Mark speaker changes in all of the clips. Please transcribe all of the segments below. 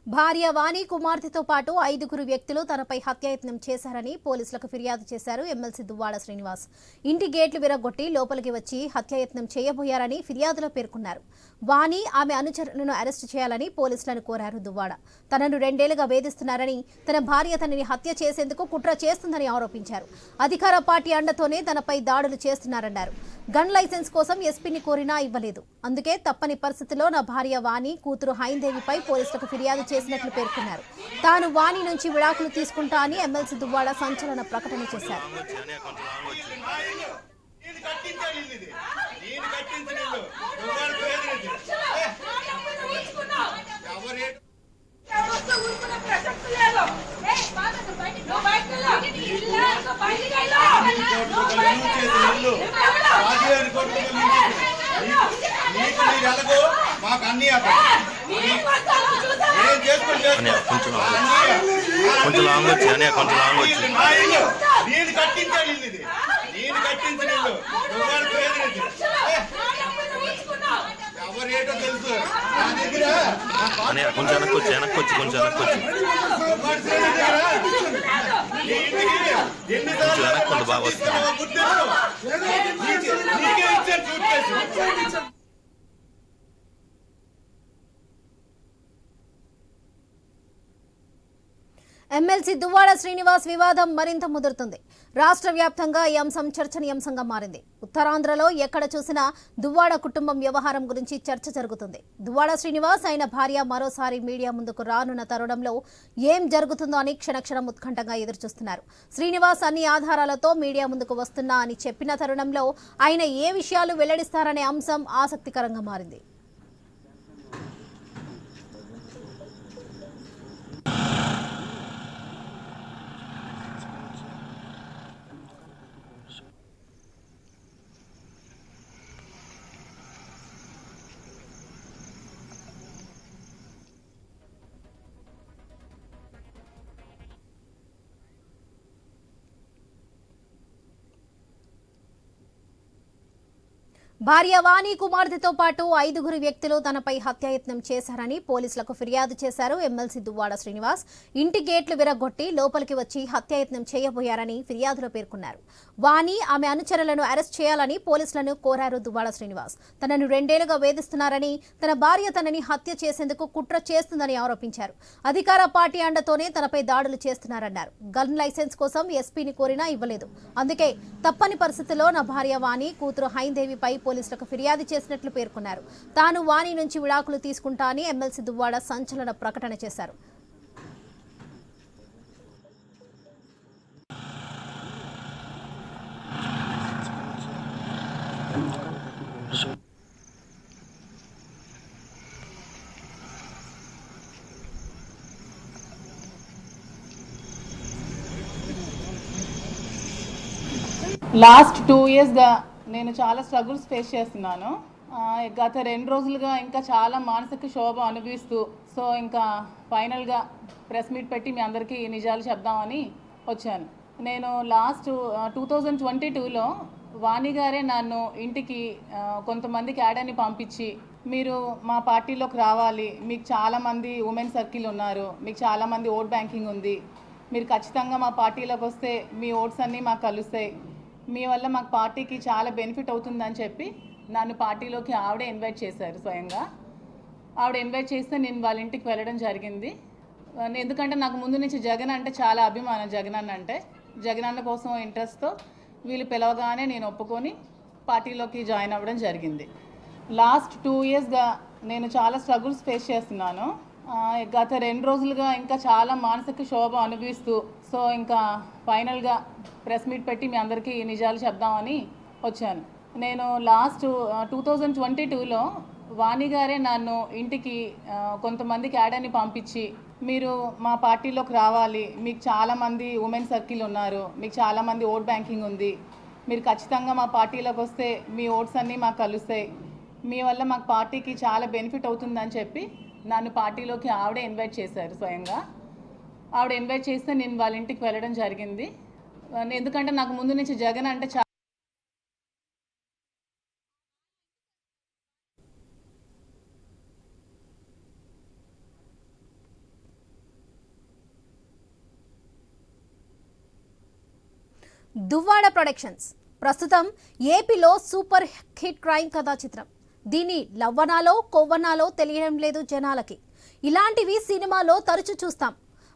Speaker 1: భార్య వాణి కుమార్తెతో పాటు 5 వ్యక్తులు తనపై హత్యాయత్నం చేశారని పోలీసులకు ఫిర్యాదు చేశారు ఎమ్మెల్సీ దువ్వాడ శ్రీనివాస్. ఇంటి గేట్లు విరగొట్టి లోపలికి వచ్చి హత్యాయత్నం చేయబోయారని ఫిర్యాదులో పేర్కొన్నారు. వాణి ఆమె అనుచరులను అరెస్టు చేయాలని పోలీసులను కోరారు దువ్వాడ. తనను 2 ఏళ్లుగా వేధిస్తున్నారని, తన భార్య తనని హత్య చేసేందుకు కుట్ర చేస్తుందని ఆరోపించారు. అధికార పార్టీ అండతోనే తనపై దాడులు చేస్తున్నారన్నారు. గన్ లైసెన్స్ కోసం ఎస్పీని కోరినా ఇవ్వలేదు. అందుకే తప్పని పరిస్థితిలో నా భార్య వాణి, కూతురు హైందేవిపై పోలీసులకు ఫిర్యాదు చేసినట్లు పేర్కొన్నారు. తాను వాణి నుంచి విడాకులు తీసుకుంటా అని ఎమ్మెల్సీ దువ్వాడ సంచలన ప్రకటన చేశారు.
Speaker 2: కొంచెం లాంగ్ వచ్చి కొంచెం వెనక్కి బాగా వస్తుంది.
Speaker 1: ఎమ్మెల్సీ దువ్వాడ శ్రీనివాస్ వివాదం మరింత ముదురుతుంది. రాష్ట్ర వ్యాప్తంగా ఈ అంశం చర్చనీయాంశంగా మారింది. ఉత్తరాంధ్రలో ఎక్కడ చూసినా దువ్వాడ కుటుంబం వ్యవహారం గురించి చర్చ జరుగుతుంది. దువ్వాడ శ్రీనివాస్ ఆయన భార్య మరోసారి మీడియా ముందుకు రానున్న తరుణంలో ఏం జరుగుతుందో అని క్షణక్షణం ఉత్కంఠంగా ఎదురుచూస్తున్నారు. శ్రీనివాస్ అన్ని ఆధారాలతో మీడియా ముందుకు వస్తున్నా అని చెప్పిన తరుణంలో ఆయన ఏ విషయాలు వెల్లడిస్తారనే అంశం ఆసక్తికరంగా మారింది. భార్య వాణి కుమార్తెతో పాటు 5 వ్యక్తులు తనపై హత్యాయత్నం చేశారని పోలీసులకు ఫిర్యాదు చేశారు ఎమ్మెల్సీ దువ్వాడ శ్రీనివాస్. ఇంటి గేట్లు విరగొట్టి లోపలికి వచ్చి హత్యాయత్నం చేయబోయారని ఫిర్యాదులో పేర్కొన్నారు. వాణి ఆమె అనుచరులను అరెస్ట్ చేయాలని పోలీసులను కోరారు దువ్వాడ శ్రీనివాస్. తనను 2 ఏళ్లుగా వేధిస్తున్నారని, తన భార్య తనని హత్య చేసేందుకు కుట్ర చేస్తుందని ఆరోపించారు. అధికార పార్టీ అండతోనే తనపై దాడులు చేస్తున్నారన్నారు. గన్ లైసెన్స్ కోసం ఎస్పీని కోరినా ఇవ్వలేదు. అందుకే తప్పని పరిస్థితిలో నా భార్య వాణి, కూతురు హైందేవిపై పోలీసులకు ఫిర్యాదు చేసినట్లు పేర్కొన్నారు. తాను వాణి నుంచి విడాకులు తీసుకుంటా అని ఎమ్మెల్సీ దువ్వాడ సంచలన ప్రకటన చేశారు.
Speaker 3: లాస్ట్ 2 ఇయర్స్గా నేను చాలా స్ట్రగుల్స్ ఫేస్ చేస్తున్నాను. గత 2 రోజులుగా ఇంకా చాలా మానసిక శోభ అనుభవిస్తూ, సో ఇంకా ఫైనల్గా ప్రెస్ మీట్ పెట్టి మీ అందరికీ నిజాలు చెప్దామని వచ్చాను. నేను లాస్ట్ 2022లో వాణి గారే నన్ను ఇంటికి కొంతమందికి యాడని పంపించి, మీరు మా పార్టీలోకి రావాలి, మీకు చాలామంది ఉమెన్ సర్కిల్ ఉన్నారు, మీకు చాలామంది ఓట్ బ్యాంకింగ్ ఉంది, మీరు ఖచ్చితంగా మా పార్టీలోకి వస్తే మీ ఓట్స్ అన్నీ మాకు కలుస్తాయి, మీ వల్ల మాకు పార్టీకి చాలా బెనిఫిట్ అవుతుందని చెప్పి నన్ను పార్టీలోకి ఆవిడే ఇన్వైట్ చేశారు. స్వయంగా ఆవిడ ఇన్వైట్ చేస్తే నేను వాళ్ళ ఇంటికి వెళ్ళడం జరిగింది. ఎందుకంటే నాకు ముందు నుంచి జగన్ అంటే చాలా అభిమానం. జగనన్న కోసం ఇంట్రెస్ట్తో వీళ్ళు పిలవగానే నేను ఒప్పుకొని పార్టీలోకి జాయిన్ అవ్వడం జరిగింది. లాస్ట్ 2 ఇయర్స్గా నేను చాలా స్ట్రగుల్స్ ఫేస్ చేస్తున్నాను. గత 2 రోజులుగా ఇంకా చాలా మానసిక శోభ అనుభవిస్తూ, సో ఇంకా ఫైనల్గా ప్రెస్ మీట్ పెట్టి మీ అందరికీ నిజాలు చెప్దామని వచ్చాను. నేను లాస్ట్ 2022లో వాణి గారే నన్ను ఇంటికి కొంతమందికి యాడని పంపించి, మీరు మా పార్టీలోకి రావాలి, మీకు చాలామంది ఉమెన్ సర్కిల్ ఉన్నారు, మీకు చాలామంది ఓట్ బ్యాంకింగ్ ఉంది, మీరు ఖచ్చితంగా మా పార్టీలోకి వస్తే మీ ఓట్స్ అన్నీ మాకు కలుస్తాయి, మీ వల్ల మాకు పార్టీకి చాలా బెనిఫిట్ అవుతుందని చెప్పి నన్ను పార్టీలోకి ఆవిడే ఇన్వైట్ చేశారు. స్వయంగా ఆవిడ ఇన్వైట్ చేస్తే నేను వాళ్ళ ఇంటికి వెళ్ళడం జరిగింది. ఎందుకంటే నాకు ముందు నుంచి జగన్ అంటే
Speaker 1: దువ్వాడ ప్రొడక్షన్స్ ప్రస్తుతం ఏపీలో సూపర్ హిట్ క్రైమ్ కథా చిత్రం. దీని లవ్వనాలో కొవ్వనాలో తెలియడం లేదు జనాలకి. ఇలాంటివి సినిమాలో తరచూ చూస్తాం.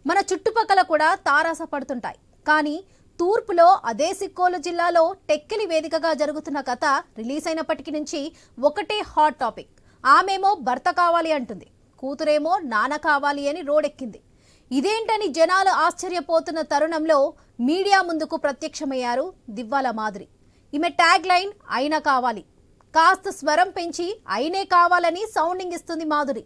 Speaker 1: మన చుట్టుపక్కల కూడా తారాస పడుతుంటాయి. కానీ తూర్పులో అదే సిక్కోలు జిల్లాలో టెక్కిలి వేదికగా జరుగుతున్న కథ రిలీజ్ అయినప్పటికీ నుంచి ఒకటే హాట్ టాపిక్. ఆమెమో భర్త కావాలి అంటుంది, కూతురేమో నాన్న కావాలి అని రోడెక్కింది. ఇదేంటని జనాలు ఆశ్చర్యపోతున్న తరుణంలో మీడియా ముందుకు ప్రత్యక్షమయ్యారు దివ్వాల మాధురి. ఈమె ట్యాగ్ లైన్ అయినా కావాలి, కాస్త స్వరం పెంచి అయినే కావాలని సౌండింగ్ ఇస్తుంది మాధురి.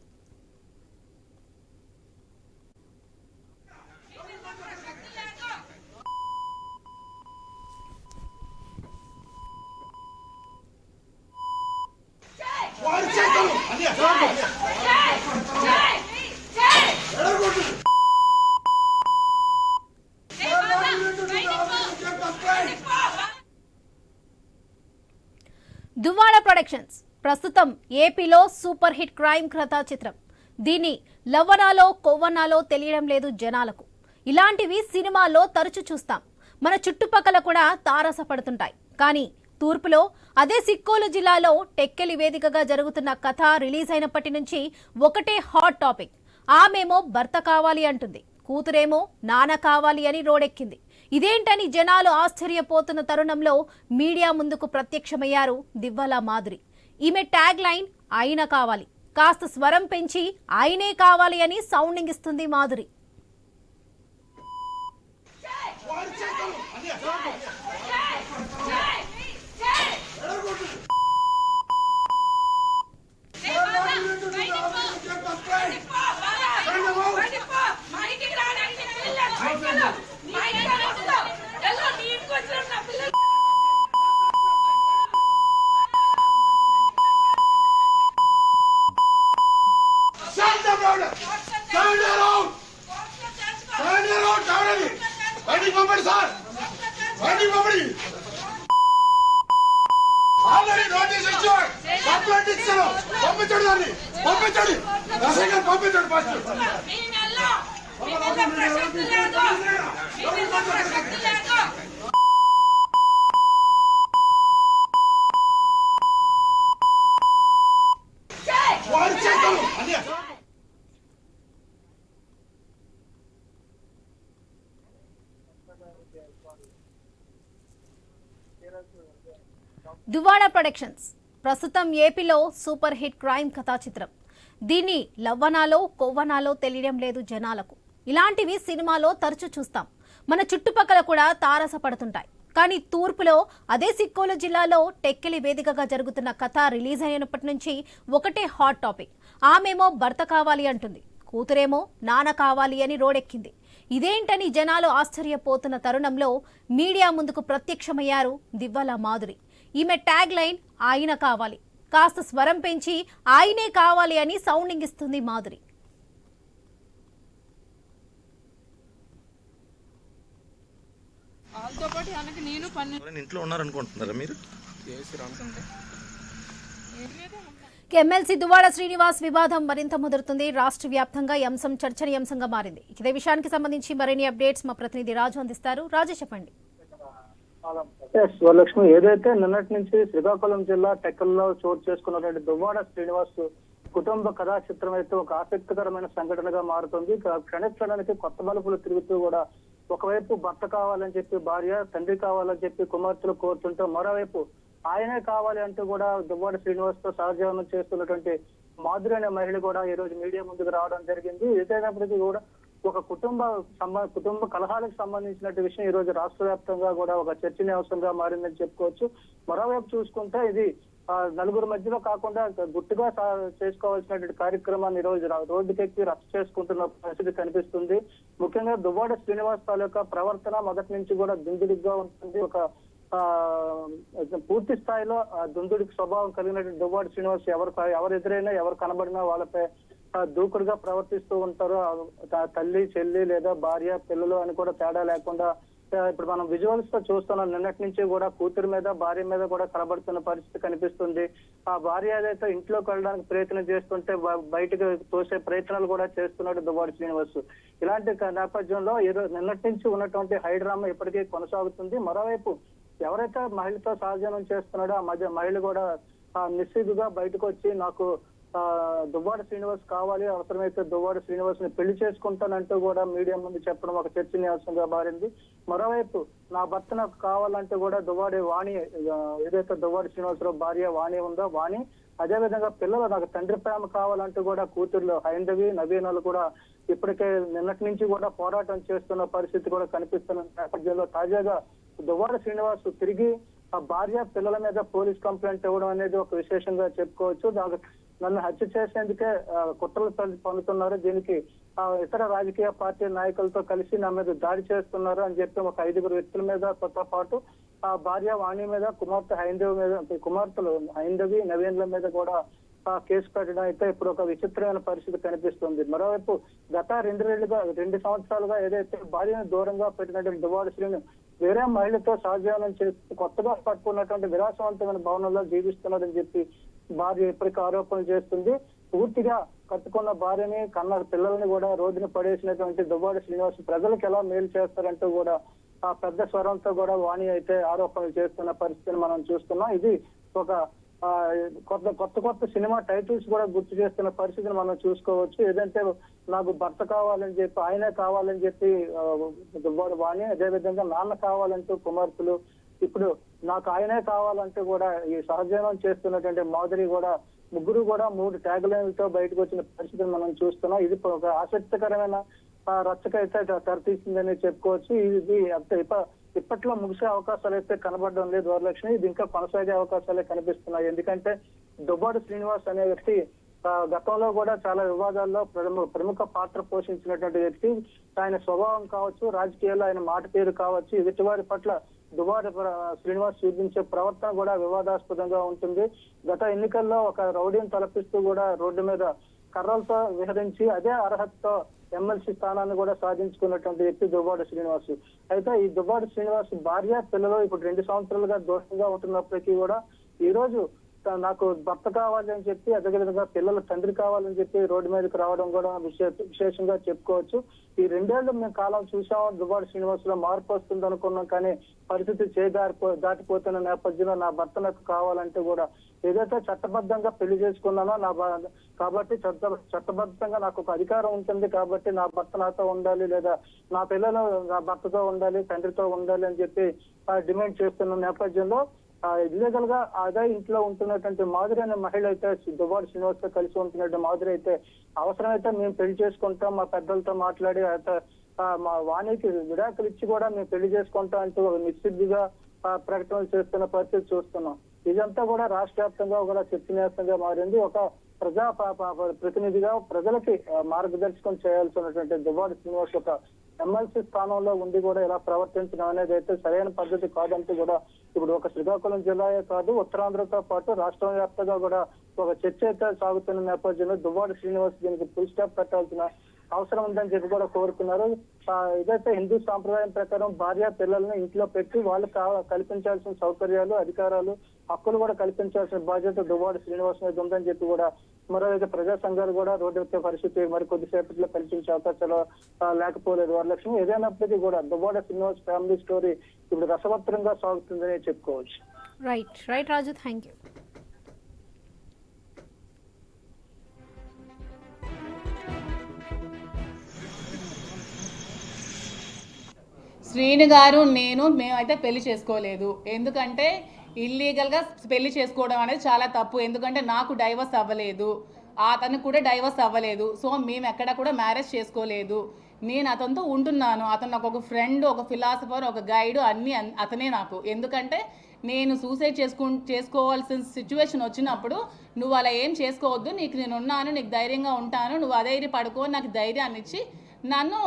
Speaker 1: దువ్వాడ ప్రొడక్షన్స్ ప్రస్తుతం ఏపీలో సూపర్ హిట్ క్రైమ్ కథా చిత్రం. దీని లవ్వనాలో కొవ్వనాలో తెలియడం లేదు జనాలకు. ఇలాంటివి సినిమాల్లో తరచూ చూస్తాం. మన చుట్టుపక్కల కూడా తారస పడుతుంటాయి. కానీ తూర్పులో అదే సిక్కోలు జిల్లాలో టెక్కెలి వేదికగా జరుగుతున్న కథ రిలీజ్ అయినప్పటి నుంచి ఒకటే హాట్ టాపిక్. ఆమెమో భర్త కావాలి అంటుంది, కూతురేమో నాన్న కావాలి అని రోడెక్కింది. ఇదేంటని జనాలు ఆశ్చర్యపోతున్న తరుణంలో మీడియా ముందుకు ప్రత్యక్షమయ్యారు దివ్వాల మాధురి. ఈమె ట్యాగ్ లైన్ ఆయన కావాలి, కాస్త స్వరం పెంచి ఆయనే కావాలి అని సౌండింగ్ ఇస్తుంది మాధురి. దువ్వాడ ప్రొడక్షన్స్ ప్రస్తుతం ఏపీలో సూపర్ హిట్ క్రైమ్ కథా చిత్రం. దీన్ని లవ్వనాలో కొవ్వనాలో తెలియడం లేదు జనాలకు. ఇలాంటివి సినిమాలో తరచూ చూస్తాం. మన చుట్టుపక్కల కూడా తారస పడుతుంటాయి. కానీ తూర్పులో అదే సిక్కోలు జిల్లాలో టెక్కిలి వేదికగా జరుగుతున్న కథ రిలీజ్ అయినప్పటి నుంచి ఒకటే హాట్ టాపిక్. ఆమెమో భర్త కావాలి అంటుంది, కూతురేమో నాన్న కావాలి అని రోడెక్కింది. ఇదేంటని జనాలు ఆశ్చర్యపోతున్న తరుణంలో మీడియా ముందుకు ప్రత్యక్షమయ్యారు దివ్వాల మాధురి. ఈమె ట్యాగ్ లైన్ ఆయన కావాలి, కాస్త స్వరం పెంచి ఆయనే కావాలి అని సౌండింగ్ ఇస్తుంది మాధురి.
Speaker 2: ఇంట్లో ఉన్నారనుకుంటున్నారా మీరు?
Speaker 1: ఎమ్మెల్సీ దువ్వాడ శ్రీనివాస్ వివాదం మరింత ముదురుతుంది. రాష్ట్ర వ్యాప్తంగా ఈ అంశం చర్చనీయాంశంగా మారింది. ఇదే విషయానికి సంబంధించి మరిన్ని అప్డేట్స్ మా ప్రతినిధి రాజు అందిస్తారు. రాజు చెప్పండి.
Speaker 4: వరలక్ష్మి, ఏదైతే నిన్నటి నుంచి శ్రీకాకుళం జిల్లా టెక్కల్లో చోటు చేసుకున్నటువంటి దువ్వాడ శ్రీనివాస్ కుటుంబ కథా చిత్రం అయితే ఒక ఆసక్తికరమైన సంఘటనగా మారుతుంది. క్షణక్షణానికి కొత్త మలుపులు తిరుగుతూ కూడా ఒకవైపు భర్త కావాలని చెప్పి భార్య, తండ్రి కావాలని చెప్పి కుమార్తెలు కోరుతుంటే మరోవైపు ఆయనే కావాలి అంటూ కూడా దువ్వాడ శ్రీనివాస్ తో సహజీవనం చేస్తున్నటువంటి మాధురి అనే మహిళ కూడా ఈ రోజు మీడియా ముందుకు రావడం జరిగింది. ఏదైనప్పటికీ కూడా ఒక కుటుంబ కలహాలకు సంబంధించినట్టు విషయం ఈ రోజు రాష్ట్ర వ్యాప్తంగా కూడా ఒక చర్చనీయాంశంగా మారిందని చెప్పుకోవచ్చు. మరోవైపు చూసుకుంటే ఇది నలుగురు మధ్యలో కాకుండా గుట్టుగా చేసుకోవాల్సినటువంటి కార్యక్రమాన్ని ఈ రోజు రోడ్డుకెక్కి రచ్చ చేసుకుంటున్న పరిస్థితి కనిపిస్తుంది. ముఖ్యంగా దువ్వాడ శ్రీనివాస్ తాలూకా ప్రవర్తన మొదటి నుంచి కూడా దుందుడిగా ఉంటుంది. ఒక పూర్తి స్థాయిలో దుందుడికి స్వభావం కలిగినటువంటి దువ్వాడ శ్రీనివాస్ ఎవరు ఎదురైనా ఎవరు కనబడినా వాళ్ళపై దూకుడుగా ప్రవర్తిస్తూ ఉంటారు. తల్లి, చెల్లి లేదా భార్య, పిల్లలు అని కూడా తేడా లేకుండా ఇప్పుడు మనం విజువల్స్ తో చూస్తున్నాం. నిన్నటి నుంచి కూడా కూతురు మీద భార్య మీద కూడా కలబడుతున్న పరిస్థితి కనిపిస్తుంది. ఆ భార్య ఏదైతే ఇంట్లోకి వెళ్ళడానికి ప్రయత్నం చేస్తుంటే బయటకు తోసే ప్రయత్నాలు కూడా చేస్తున్నాడు దువ్వాడ శ్రీనివాస్. ఇలాంటి నేపథ్యంలో నిన్నటి నుంచి ఉన్నటువంటి హైడ్రామా ఇప్పటికీ కొనసాగుతుంది. మరోవైపు ఎవరైతే మహిళతో సహజీవనం చేస్తున్నాడో ఆ మహిళ కూడా నిస్సిగ్గుగా బయటకు వచ్చి నాకు దువ్వాడ శ్రీనివాస్ కావాలి, అవసరమైతే దువ్వాడ శ్రీనివాస్ ని పెళ్లి చేసుకుంటానంటూ కూడా మీడియా ముందు చెప్పడం ఒక చర్చనీయాంశంగా మారింది. మరోవైపు నా భర్త నాకు కావాలంటూ కూడా దువ్వాడి వాణి, ఏదైతే దువ్వాడ శ్రీనివాసరావు భార్య వాణి ఉందో వాణి, అదేవిధంగా పిల్లలు నాకు తండ్రి ప్రేమ కావాలంటూ కూడా కూతుర్లు హైందవి నవీనాలు కూడా ఇప్పటికే నిన్నటి నుంచి కూడా పోరాటం చేస్తున్న పరిస్థితి కూడా కనిపిస్తున్న నేపథ్యంలో తాజాగా దువ్వాడ శ్రీనివాస్ తిరిగి ఆ భార్య పిల్లల మీద పోలీస్ కంప్లైంట్ ఇవ్వడం అనేది ఒక విశేషంగా చెప్పుకోవచ్చు. నన్ను హత్య చేసేందుకే కుట్రలు పన్నుతున్నారు, దీనికి ఇతర రాజకీయ పార్టీ నాయకులతో కలిసి నా మీద దాడి చేస్తున్నారు అని చెప్పి ఒక 5 వ్యక్తుల మీద తో పాటు ఆ భార్య వాణి మీద కుమార్తెలు హైందవి నవీన్ల మీద కూడా కేసు పెట్టడం అయితే ఇప్పుడు ఒక విచిత్రమైన పరిస్థితి కనిపిస్తుంది. మరోవైపు గత 2 సంవత్సరాలుగా ఏదైతే భార్యను దూరంగా పెట్టినటువంటి దువ్వాడ శ్రీని వేరే మహిళతో సహజీవనం చేస్తూ కొత్తగా పట్టుకున్నటువంటి విలాసవంతమైన భవనంలో జీవిస్తున్నారని చెప్పి భార్య ఇప్పటికీ ఆరోపణలు చేస్తుంది. పూర్తిగా కట్టుకున్న భార్యని కన్న పిల్లల్ని కూడా రోడ్డున పడేసినటువంటి దువ్వాడ శ్రీనివాస్ ప్రజలకు ఎలా మేలు చేస్తారంటూ కూడా ఆ పెద్ద స్వరంతో కూడా వాణి అయితే ఆరోపణలు చేస్తున్న పరిస్థితిని మనం చూస్తున్నాం. ఇది ఒక కొత్త సినిమా టైటిల్స్ కూడా గుర్తు చేస్తున్న పరిస్థితిని మనం చూసుకోవచ్చు. ఏదంటే నాకు భర్త కావాలని చెప్పి, ఆయనే కావాలని చెప్పి దువ్వాడ వాణి, అదేవిధంగా నాన్న కావాలంటూ కుమార్తెలు, ఇప్పుడు నాకు ఆయనే కావాలంటూ కూడా ఈ సహజీవనం చేస్తున్నటువంటి మాధురి కూడా ముగ్గురు కూడా 3 ట్యాగ్ లైన్లతో బయటకు వచ్చిన పరిస్థితిని మనం చూస్తున్నాం. ఇది ఒక ఆసక్తికరమైన రచ్చకైతే తెరతీసిందని చెప్పుకోవచ్చు. ఇది ఇప్పట్లో ముగిసే అవకాశాలు అయితే కనబడడం లేదు వరలక్ష్మి, ఇది ఇంకా కొనసాగే అవకాశాలే కనిపిస్తున్నాయి. ఎందుకంటే దువ్వాడ శ్రీనివాస్ అనే వ్యక్తి గతంలో కూడా చాలా వివాదాల్లో ప్రముఖ పాత్ర పోషించినటువంటి వ్యక్తి. ఆయన స్వభావం కావచ్చు, రాజకీయాల్లో ఆయన మాట తీరు కావచ్చు, ఎదుటివారి పట్ల దువ్వాడ శ్రీనివాస్ చూపించే ప్రవర్తన కూడా వివాదాస్పదంగా ఉంటుంది. గత ఎన్నికల్లో ఒక రౌడీని తలపిస్తూ కూడా రోడ్డు మీద కర్రలతో విహరించి అదే అర్హతతో ఎమ్మెల్సీ స్థానాన్ని కూడా సాధించుకున్నటువంటి వ్యక్తి దువ్వాడ శ్రీనివాస్. అయితే ఈ దువ్వాడ శ్రీనివాస్ భార్య పిల్లలు ఇప్పుడు 2 సంవత్సరాలుగా దూరంగా ఉంటున్నప్పటికీ కూడా ఈ రోజు నాకు భర్త కావాలి అని చెప్పి, అదేవిధంగా పిల్లల తండ్రి కావాలని చెప్పి రోడ్డు మీదకి రావడం కూడా విశేషంగా చెప్పుకోవచ్చు. ఈ 2 ఏళ్లు మేము కాలం చూసాం, దువ్వాడ శ్రీనివాస్ లో మార్పు వస్తుంది అనుకున్నాం, కానీ పరిస్థితి దాటిపోతున్న నేపథ్యంలో నా భర్త నాకు కావాలంటే కూడా ఏదైతే చట్టబద్ధంగా పెళ్లి చేసుకున్నానో కాబట్టి చట్టబద్ధంగా నాకు ఒక అధికారం ఉంటుంది కాబట్టి నా భర్త నాతో ఉండాలి, లేదా నా పిల్లలు నా భర్తతో ఉండాలి, తండ్రితో ఉండాలి అని చెప్పి డిమాండ్ చేస్తున్న నేపథ్యంలో ఇల్లీగల్ గా అదే ఇంట్లో ఉంటున్నటువంటి మాధురి అనే మహిళ అయితే దువ్వాడ శ్రీనివాస్ తో కలిసి ఉంటున్నటువంటి మాధురి అయితే అవసరమైతే మేము పెళ్లి చేసుకుంటాం, మా పెద్దలతో మాట్లాడి మా వాణికి విడాకులు ఇచ్చి కూడా మేము పెళ్లి చేసుకుంటాం అంటూ నిశ్చిద్దిగా ప్రకటనలు చేస్తున్న పరిస్థితి చూస్తున్నాం. ఇదంతా కూడా రాష్ట్ర వ్యాప్తంగా కూడా చర్చనీయాంశంగా మారింది. ఒక ప్రజా ప్రతినిధిగా ప్రజలకి మార్గదర్శకం చేయాల్సినటువంటి దువ్వాడ శ్రీనివాస్ ఒక ఎమ్మెల్సీ స్థానంలో ఉండి కూడా ఇలా ప్రవర్తించడం అనేది అయితే సరైన పద్ధతి కాదంటూ కూడా ఇప్పుడు ఒక శ్రీకాకుళం జిల్లాయే కాదు, ఉత్తరాంధ్రతో పాటు రాష్ట్ర వ్యాప్తంగా కూడా ఒక చర్చ అయితే సాగుతున్న నేపథ్యంలో దువ్వాడ శ్రీనివాస్ దీనికి ఫుల్ స్టాప్ పెట్టాల్సిన అవసరం ఉందని చెప్పి కూడా కోరుతున్నారు. ఇదైతే హిందూ సాంప్రదాయం ప్రకారం భార్య పిల్లల్ని ఇంట్లో పెట్టి వాళ్ళు కల్పించాల్సిన సౌకర్యాలు, అధికారాలు, హక్కులు కూడా కల్పించాల్సిన బాధ్యత దువ్వాడ శ్రీనివాస్ మీద ఉందని చెప్పి కూడా మరోవైపు ప్రజా సంఘాలు కూడా రోడ్డు ఎక్కే పరిస్థితి మరి కొద్దిసేపట్లో కల్పించే అవకాశాలు లేకపోలేదు వరలక్ష్మి. ఏదైనప్పటికీ కూడా దువ్వాడ శ్రీనివాస్ ఫ్యామిలీ స్టోరీ ఇప్పుడు రసవత్తరంగా సాగుతుందని చెప్పుకోవచ్చు.
Speaker 1: Right Raju, thank you.
Speaker 3: Srinu గారు మేమైతే పెళ్లి చేసుకోలేదు. ఎందుకంటే ఇల్లీగల్గా పెళ్లి చేసుకోవడం అనేది చాలా తప్పు. ఎందుకంటే నాకు డైవర్స్ అవ్వలేదు, అతనికి కూడా డైవర్స్ అవ్వలేదు. సో మేము ఎక్కడ కూడా మ్యారేజ్ చేసుకోలేదు. నేను అతనితో ఉంటున్నాను. అతను నాకు ఒక ఫ్రెండ్, ఒక ఫిలాసఫర్, ఒక గైడ్, అన్నీ అతనే నాకు. ఎందుకంటే నేను సూసైడ్ చేసుకోవాల్సిన సిచ్యువేషన్ వచ్చినప్పుడు నువ్వు అలా ఏం చేసుకోవద్దు, నీకు నేను ఉన్నాను, నీకు ధైర్యంగా ఉంటాను, నువ్వు అధైర్య పడుకో, నాకు ధైర్యాన్ని ఇచ్చి నన్ను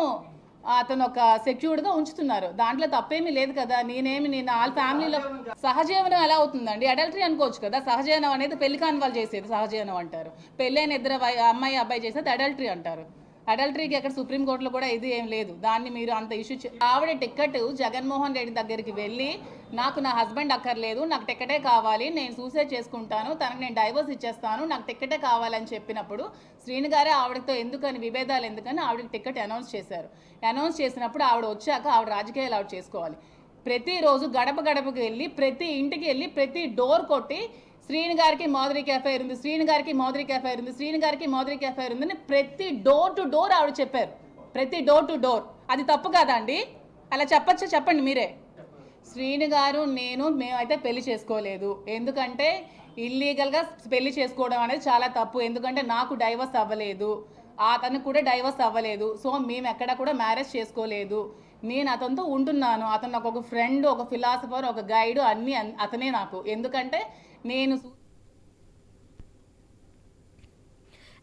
Speaker 3: అతను ఒక సెక్యూర్డ్గా ఉంచుతున్నారు. దాంట్లో తప్పేమీ లేదు కదా. నేను వాళ్ళ ఫ్యామిలీలో సహజీవనం ఎలా అవుతుందండి? అడల్టరీ అనుకోవచ్చు కదా. సహజీవనం అనేది పెళ్లి కాని వాళ్ళు చేసేది సహజీవనం అంటారు. పెళ్ళైన 2 అమ్మాయి అబ్బాయి చేసేది అడల్టరీ అంటారు. అడల్టరీకి ఎక్కడ సుప్రీంకోర్టులో కూడా ఇది ఏం లేదు. దాన్ని మీరు అంత ఆవిడ టికెట్ జగన్మోహన్ రెడ్డి దగ్గరికి వెళ్ళి నాకు నా హస్బెండ్ అక్కర్లేదు, నాకు టికెటే కావాలి, నేను సూసైడ్ చేసుకుంటాను, తనకు నేను డైవర్స్ ఇచ్చేస్తాను, నాకు టికెటే కావాలని చెప్పినప్పుడు శ్రీను గారే ఆవిడతో ఎందుకని విభేదాలు ఎందుకని ఆవిడకి టికెట్ అనౌన్స్ చేశారు. అనౌన్స్ చేసినప్పుడు ఆవిడ వచ్చాక ఆవిడ రాజకీయాలు ఆవిడ చేసుకోవాలి. ప్రతిరోజు గడప గడపకి వెళ్ళి ప్రతి ఇంటికి వెళ్ళి ప్రతి డోర్ కొట్టి శ్రీను గారికి మాధురికి ఎఫ్ఐఆర్ ఉంది, శ్రీను గారికి మాధురికి ఎఫ్ఐఆర్ ఉంది, శ్రీను గారికి మాధురికి ఎఫ్ఐఆర్ ఉందని ప్రతి డోర్ టు డోర్ ఆవిడ చెప్పారు. ప్రతి డోర్ టు డోర్. అది తప్పు కదా అండి? అలా చెప్పచ్చా? చెప్పండి మీరే. శ్రీను గారు మేమైతే పెళ్లి చేసుకోలేదు. ఎందుకంటే ఇల్లీగల్గా పెళ్లి చేసుకోవడం అనేది చాలా తప్పు. ఎందుకంటే నాకు డైవర్స్ అవ్వలేదు, అతనికి కూడా డైవర్స్ అవ్వలేదు. సో మేము ఎక్కడ కూడా మ్యారేజ్ చేసుకోలేదు. నేను అతనితో ఉంటున్నాను. అతను నాకు ఒక ఫ్రెండ్, ఒక ఫిలాసఫర్, ఒక గైడ్, అన్నీ అతనే నాకు. ఎందుకంటే నేను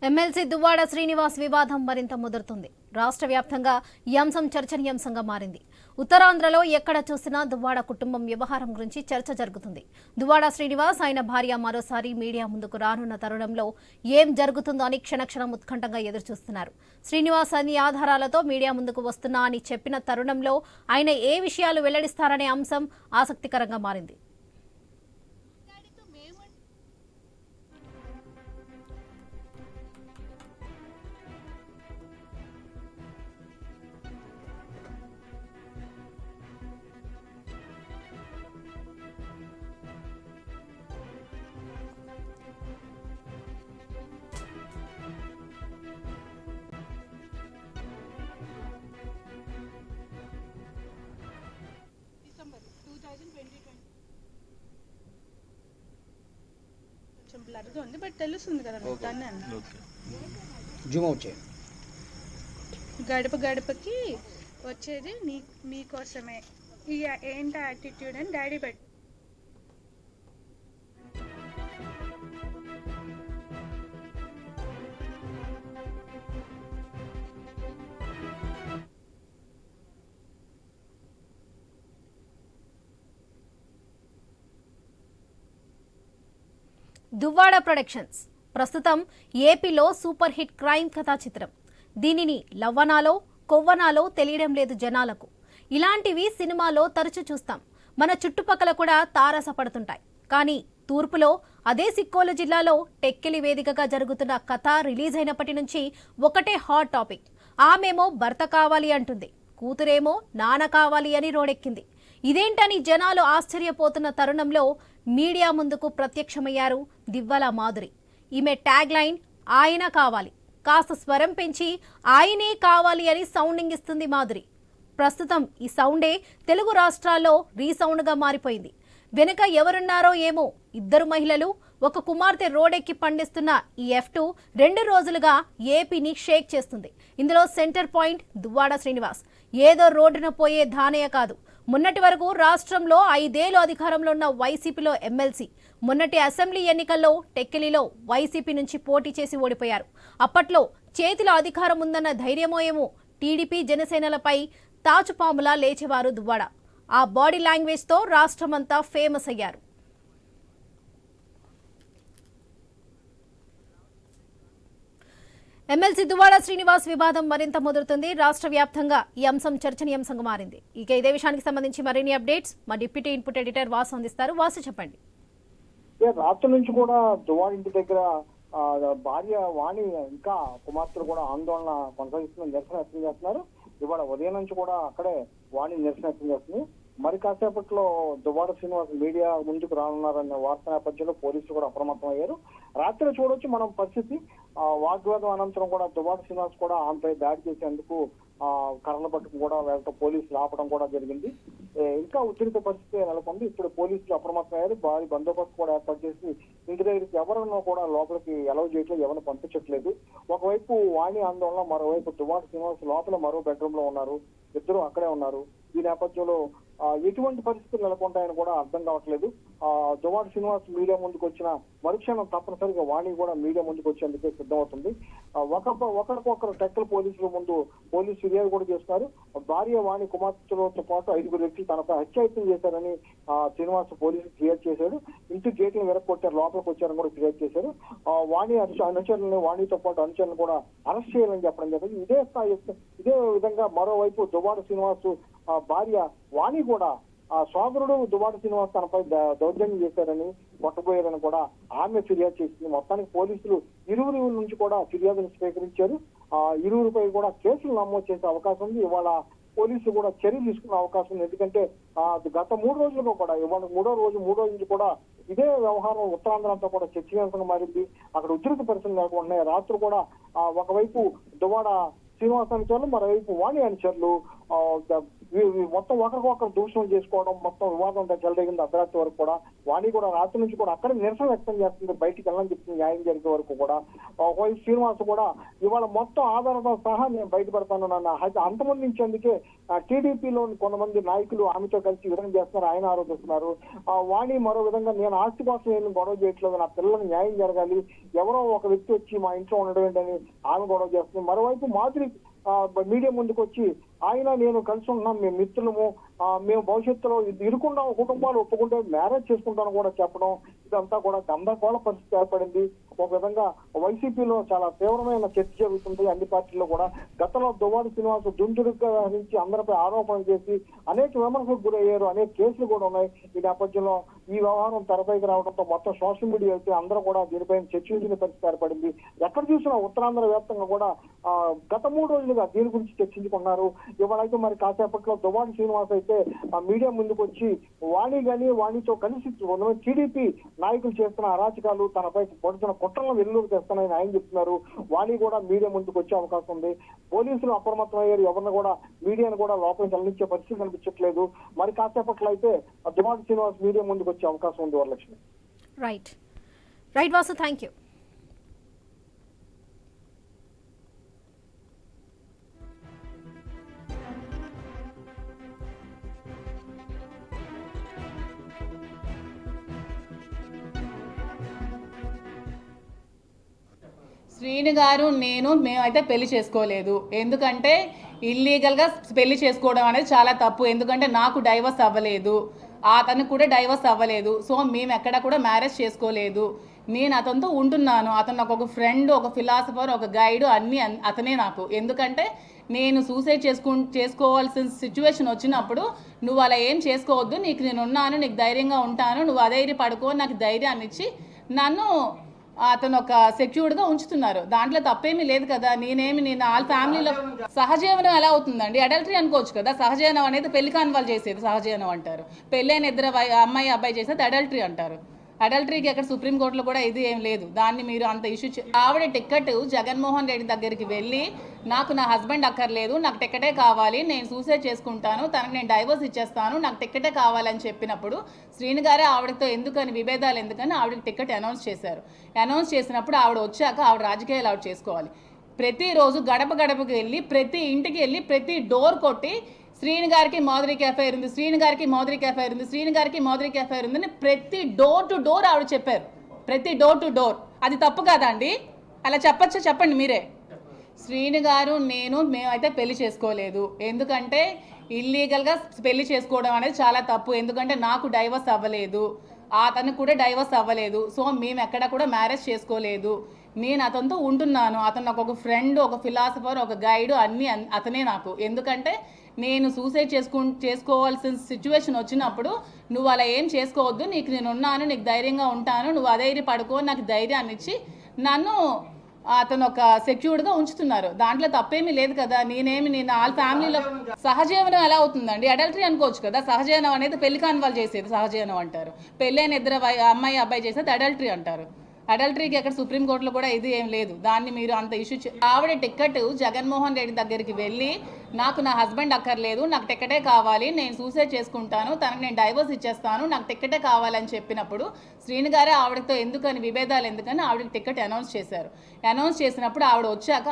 Speaker 1: ఎమ్మెల్సీ దువ్వాడ శ్రీనివాస్ వివాదం మరింత ముదురుతుంది. రాష్ట్ర వ్యాప్తంగా ఈ అంశం చర్చనీయాంశంగా మారింది. ఉత్తరాంధ్రలో ఎక్కడ చూసినా దువ్వాడ కుటుంబం వ్యవహారం గురించి చర్చ జరుగుతుంది. దువ్వాడ శ్రీనివాస్ ఆయన భార్య మరోసారి మీడియా ముందుకు రానున్న తరుణంలో ఏం జరుగుతుందో అని క్షణక్షణం ఉత్కంఠంగా ఎదురుచూస్తున్నారు. శ్రీనివాస్ అన్ని ఆధారాలతో మీడియా ముందుకు వస్తున్నా అని చెప్పిన తరుణంలో ఆయన ఏ విషయాలు వెల్లడిస్తారనే అంశం ఆసక్తికరంగా మారింది.
Speaker 5: కొంచెం బ్లర్గా ఉంది బట్ తెలుస్తుంది కదా దాన్ని అన్న.
Speaker 6: జూమ్ అవుట్ చేయండి.
Speaker 5: గడప గడపకి వచ్చేది మీకోసమే, ఈ ఏంటి యాటిట్యూడ్ అని డాడీ పెట్టి
Speaker 1: దువ్వాడ ప్రొడక్షన్స్ ప్రస్తుతం ఏపీలో సూపర్ హిట్ క్రైమ్ కథా చిత్రం. దీనిని లవ్వనాలో కొవ్వనాలో తెలియడం లేదు జనాలకు. ఇలాంటివి సినిమాలో తరచూ చూస్తాం, మన చుట్టుపక్కల కూడా తారసపడుతుంటాయి. కానీ తూర్పులో అదే సిక్కోలు జిల్లాలో టెక్కెలి వేదికగా జరుగుతున్న కథ రిలీజ్ అయినప్పటి నుంచి ఒకటే హాట్ టాపిక్. ఆమెమో భర్త కావాలి అంటుంది, కూతురేమో నాన్న కావాలి అని రోడెక్కింది. ఇదేంటని జనాలు ఆశ్చర్యపోతున్న తరుణంలో మీడియా ముందుకు ప్రత్యక్షమయ్యారు దివ్వల మాధురి. ఈమె ట్యాగ్ లైన్ ఆయన కావాలి. కాస్త స్వరం పెంచి ఆయనే కావాలి అని సౌండింగ్ ఇస్తుంది మాధురి. ప్రస్తుతం ఈ సౌండే తెలుగు రాష్ట్రాల్లో రీసౌండ్గా మారిపోయింది. వెనుక ఎవరున్నారో ఏమో, ఇద్దరు మహిళలు, ఒక కుమార్తె రోడెక్కి పండిస్తున్న ఈ F2 2 రోజులుగా ఏపీని షేక్ చేస్తుంది. ఇందులో సెంటర్ పాయింట్ దువ్వాడ శ్రీనివాస్. ఏదో రోడ్డున పోయే దానయ్య కాదు. మొన్నటి వరకు రాష్ట్రంలో 5 ఏళ్లు అధికారంలో ఉన్న వైసీపీలో ఎమ్మెల్సీ. మొన్నటి అసెంబ్లీ ఎన్నికల్లో టెక్కెలిలో వైసీపీ నుంచి పోటీ చేసి ఓడిపోయారు. అప్పట్లో చేతిలో అధికారం ఉందన్న ధైర్యమో ఏమో టీడీపీ జనసేనలపై తాచుపాములా లేచేవారు దువ్వాడ. ఆ బాడీ లాంగ్వేజ్తో రాష్ట్రమంతా ఫేమస్ అయ్యారు. ఎమ్మెల్సీ దువ్వాడ శ్రీనివాస్ వివాదం మరింత ముదురుతుంది. రాష్ట్ర వ్యాప్తంగా ఈ అంశం చర్చనీయాంశంగా మారింది. ఇక ఇదే విషయానికి సంబంధించి మరిన్ని అప్డేట్స్ మా డిప్యూటీ ఇన్పుట్ ఎడిటర్ వాసు అందిస్తారు. వాసు చెప్పండి.
Speaker 7: రాష్ట్రం నుంచి కూడా దువ్వాడ ఇంటి దగ్గర భార్య వాణి ఇంకా కుమార్తెలు కూడా ఆందోళన కొనసాగిస్తున్న నిరసన వ్యక్తం చేస్తున్నారు. ఇవాళ ఉదయం నుంచి కూడా అక్కడే వాణి నిరసన వ్యక్తం చేస్తుంది. మరి కాసేపట్లో దువ్వాడ శ్రీనివాస్ మీడియా ముందుకు రానున్నారన్న వార్త నేపథ్యంలో పోలీసులు కూడా అప్రమత్తం అయ్యారు. రాత్రి చూడొచ్చు మనం పరిస్థితి. వాగ్వాదం అనంతరం కూడా దువ్వాడ శ్రీనివాస్ కూడా ఆమెపై దాడి చేసేందుకు కర్రల పట్టుకు కూడా వెళ్ళటం, పోలీసులు ఆపడం కూడా జరిగింది. ఇంకా ఉద్రిక్త పరిస్థితి నెలకొంది. ఇప్పుడు పోలీసులు అప్రమత్తం అయ్యారు. భారీ బందోబస్తు కూడా ఏర్పాటు చేసి ఇంటి దగ్గరికి ఎవరన్నా కూడా లోపలికి అలౌ చేయట్లేదు, ఎవరిని పంపించట్లేదు. ఒకవైపు వాణి ఆందోళన, మరోవైపు దువ్వాడ శ్రీనివాస్ లోపల మరో బెడ్రూమ్ లో ఉన్నారు. ఇద్దరు అక్కడే ఉన్నారు. ఈ నేపథ్యంలో ఎటువంటి పరిస్థితులు నెలకొంటాయని కూడా అర్థం కావట్లేదు. దువ్వాడ శ్రీనివాస్ మీడియా ముందుకు వచ్చిన మరుక్షణం తప్పనిసరిగా వాణి కూడా మీడియా ముందుకు వచ్చేందుకే సిద్ధమవుతుంది. ఒకరికొకరు టెక్కల్ పోలీసుల ముందు పోలీసు ఫిర్యాదు కూడా చేస్తున్నారు. భార్య వాణి కుమార్తెలతో పాటు 5 వ్యక్తులు తనపై హత్యాయత్నం చేశారని శ్రీనివాస్ పోలీసులు ఫిర్యాదు చేశాడు. ఇంటి గేట్లను వెరక్కొట్టారు, లోపలికి వచ్చారని కూడా ఫిర్యాదు చేశారు. వాణి అనుచరులను, వాణితో పాటు అనుచరులను కూడా అరెస్ట్ చేయాలని చెప్పడం జరిగింది. ఇదే విధంగా మరోవైపు దువ్వాడ శ్రీనివాస్ భార్య వాణి కూడా సోదరుడు దువ్వాడ శ్రీనివాస్ తనపై దౌర్జన్యం చేశారని, కొట్టబోయారని కూడా ఆమె ఫిర్యాదు చేసింది. మొత్తానికి పోలీసులు ఇరువురి నుంచి కూడా ఫిర్యాదును స్వీకరించారు. ఇరువురిపై కూడా కేసులు నమోదు చేసే అవకాశం ఉంది. ఇవాళ పోలీసులు కూడా చర్య తీసుకునే అవకాశం ఉంది. ఎందుకంటే గత 3 రోజులుగా కూడా ఇవాళ 3వ రోజు నుంచి కూడా ఇదే వ్యవహారం ఉత్తరాంధ్ర అంతా కూడా చర్చనీయాంశంగా మారింది. అక్కడ ఉద్రిక్త పరిస్థితులు నెలకొన్నాయి. రాత్రి కూడా ఒకవైపు దువ్వాడ శ్రీనివాస్ అనుచరులు, మరోవైపు వాణి అనుచరులు మొత్తం ఒకరికొకరు దూషణలు చేసుకోవడం, మొత్తం వివాదం చెలరేగింది. అర్ధరాత్రి వరకు కూడా వాణి కూడా రాత్రి నుంచి కూడా అక్కడే నిరసన వ్యక్తం చేస్తుంది. బయటికి వెళ్ళని చెప్తుంది న్యాయం జరిగే వరకు కూడా. ఒకవైపు శ్రీనివాస్ కూడా ఇవాళ మొత్తం ఆధారంతో సహా నేను బయటపడతాను నన్ను అంతమందించేందుకే టీడీపీలోని కొంతమంది నాయకులు ఆమెతో కలిసి విధంగా చేస్తున్నారు, ఆయన ఆరోపిస్తున్నారు. వాణి మరో విధంగా నేను ఆస్తి కోసం ఏమి గొడవ చేయట్లేదు, నా పిల్లలకు న్యాయం జరగాలి, ఎవరో ఒక వ్యక్తి వచ్చి మా ఇంట్లో ఉండడం ఏంటని ఆమె గొడవ చేస్తుంది. మరోవైపు మాధురి మీడియా ముందుకు వచ్చి ఆయన నేను కలిసి ఉన్నాం, మేము మిత్రులము, మేము భవిష్యత్తులో ఇరుకుంటాం, కుటుంబాలు ఒప్పుకుంటే మ్యారేజ్ చేసుకుంటాను కూడా చెప్పడం, ఇదంతా కూడా గందరగోళ పరిస్థితి ఏర్పడింది. ఒక విధంగా వైసీపీలో చాలా తీవ్రమైన చర్చ జరుగుతుంది అన్ని పార్టీల్లో కూడా. గతంలో దువ్వాడ శ్రీనివాస్ దుందుడుగా నుంచి అందరిపై ఆరోపణలు చేసి అనేక విమర్శలకు గురయ్యారు, అనేక కేసులు కూడా ఉన్నాయి. ఈ నేపథ్యంలో ఈ వ్యవహారం తెరపైకి రావడంతో మొత్తం సోషల్ మీడియా అయితే అందరూ కూడా దీనిపై చర్చించిన పరిస్థితి ఏర్పడింది. ఎక్కడ చూసినా ఉత్తరాంధ్ర వ్యాప్తంగా కూడా గత 3 రోజులుగా దీని గురించి చర్చించుకున్నారు. ఇవాళైతే మరి కాసేపట్లో దువ్వాడ శ్రీనివాస్ అయితే మీడియా ముందుకు వచ్చి వాణితో కలిసి టీడీపీ నాయకులు చేస్తున్న అరాచకాలు, తనపై పడుతున్న కుట్రలను వెలుగులోకి తెస్తానని ఆయన చెప్తున్నారు. వాణి కూడా మీడియా ముందుకు వచ్చే అవకాశం ఉంది. పోలీసులు అప్రమత్తమయ్యారు, ఎవరిని కూడా మీడియాను కూడా లోపలికి చలనించే పరిస్థితి కనిపించట్లేదు. మరి కాసేపట్లో అయితే దువ్వాడ శ్రీనివాస్ మీడియా ముందుకు వచ్చే అవకాశం ఉంది. Varalakshmi.
Speaker 1: Right Vasu, thank you.
Speaker 3: Srini గారు మేమైతే పెళ్లి చేసుకోలేదు. ఎందుకంటే ఇల్లీగల్గా పెళ్లి చేసుకోవడం అనేది చాలా తప్పు. ఎందుకంటే నాకు డైవర్స్ అవ్వలేదు, అతనికి కూడా డైవర్స్ అవ్వలేదు. సో మేము ఎక్కడ కూడా మ్యారేజ్ చేసుకోలేదు. నేను అతనితో ఉంటున్నాను. అతను నాకు ఒక ఫ్రెండ్, ఒక ఫిలాసఫర్, ఒక గైడ్, అన్నీ అతనే నాకు. ఎందుకంటే నేను సూసైడ్ చేసుకోవాల్సిన సిచ్యువేషన్ వచ్చినప్పుడు నువ్వు అలా ఏం చేసుకోవద్దు, నీకు నేను ఉన్నాను, నీకు ధైర్యంగా ఉంటాను, నువ్వు అధైర్య పడుకో, నాకు ధైర్యాన్ని ఇచ్చి నన్ను అతను ఒక సెక్యూర్డ్గా ఉంచుతున్నారు. దాంట్లో తప్పేమీ లేదు కదా. నేను వాళ్ళ ఫ్యామిలీలో సహజీవనం ఎలా అవుతుందండి? అడల్టరీ అనుకోవచ్చు కదా. సహజీవనం అనేది పెళ్లి కాని వాళ్ళు చేసేది సహజీవనం అంటారు. పెళ్ళైన 2 అమ్మాయి అబ్బాయి చేసేది అడల్టరీ అంటారు. అడల్టరీకి ఎక్కడ సుప్రీంకోర్టులో కూడా ఇది ఏం లేదు. దాన్ని మీరు అంత ఇష్యూ ఆవిడ టికెట్ జగన్మోహన్ రెడ్డి దగ్గరికి వెళ్ళి నాకు నా హస్బెండ్ అక్కర్లేదు, నాకు టికెటే కావాలి, నేను సూసైడ్ చేసుకుంటాను, తనకు నేను డైవర్స్ ఇచ్చేస్తాను, నాకు టికెటే కావాలని చెప్పినప్పుడు శ్రీని గారే ఆవిడతో ఎందుకని విభేదాలు ఎందుకని ఆవిడకి టికెట్ అనౌన్స్ చేశారు. అనౌన్స్ చేసినప్పుడు ఆవిడ వచ్చాక ఆవిడ రాజకీయాలు ఆవిడ చేసుకోవాలి. ప్రతిరోజు గడప గడపకి వెళ్ళి ప్రతి ఇంటికి వెళ్ళి ప్రతి డోర్ కొట్టి శ్రీని గారికి మాధురికి ఎఫ్ఐఆర్ ఉంది, శ్రీని గారికి మాధురికి ఎఫ్ఐఆర్ ఉంది, శ్రీని గారికి మాధురికి ఎఫ్ఐఆర్ ఉందని ప్రతి డోర్ టు డోర్ ఆవిడ చెప్పారు. ప్రతి డోర్ టు డోర్. అది తప్పు కాదా అండి? అలా చెప్పచ్చా? చెప్పండి మీరే. శ్రీని గారు మేమైతే పెళ్లి చేసుకోలేదు. ఎందుకంటే ఇల్లీగల్గా పెళ్లి చేసుకోవడం అనేది చాలా తప్పు. ఎందుకంటే నాకు డైవర్స్ అవ్వలేదు, అతనికి కూడా డైవర్స్ అవ్వలేదు. సో మేము ఎక్కడ కూడా మ్యారేజ్ చేసుకోలేదు. నేను అతనితో ఉంటున్నాను. అతను నాకు ఒక ఫ్రెండ్, ఒక ఫిలాసఫర్, ఒక గైడ్, అన్నీ అతనే నాకు. ఎందుకంటే నేను సూసైడ్ చేసుకోవాల్సిన సిచ్యువేషన్ వచ్చినప్పుడు నువ్వు అలా ఏం చేసుకోవద్దు, నీకు నేను ఉన్నాను, నీకు ధైర్యంగా ఉంటాను, నువ్వు అధైర్య పడుకో, నాకు ధైర్యాన్ని ఇచ్చి నన్ను అతను ఒక సెక్యూర్డ్గా ఉంచుతున్నారు. దాంట్లో తప్పేమీ లేదు కదా. నేను వాళ్ళ ఫ్యామిలీలో సహజీవనం ఎలా అవుతుందండి? అడల్టరీ అనుకోవచ్చు కదా. సహజీవనం అనేది పెళ్లి కాని వాళ్ళు చేసేది సహజీవనం అంటారు. పెళ్ళైన 2 అమ్మాయి అబ్బాయి చేసేది అడల్టరీ అంటారు. అడల్టరీకి ఎక్కడ సుప్రీంకోర్టులో కూడా ఇది ఏం లేదు. దాన్ని మీరు అంత ఇష్యూ ఆవిడ టికెట్ జగన్మోహన్ రెడ్డి దగ్గరికి వెళ్ళి నాకు నా హస్బెండ్ అక్కర్లేదు, నాకు టికెటే కావాలి, నేను సూసైడ్ చేసుకుంటాను, తనకు నేను డైవర్స్ ఇచ్చేస్తాను, నాకు టికెటే కావాలని చెప్పినప్పుడు శ్రీని గారే ఆవిడతో ఎందుకని విభేదాలు ఎందుకని ఆవిడకి టికెట్ అనౌన్స్ చేశారు. అనౌన్స్ చేసినప్పుడు ఆవిడ వచ్చాక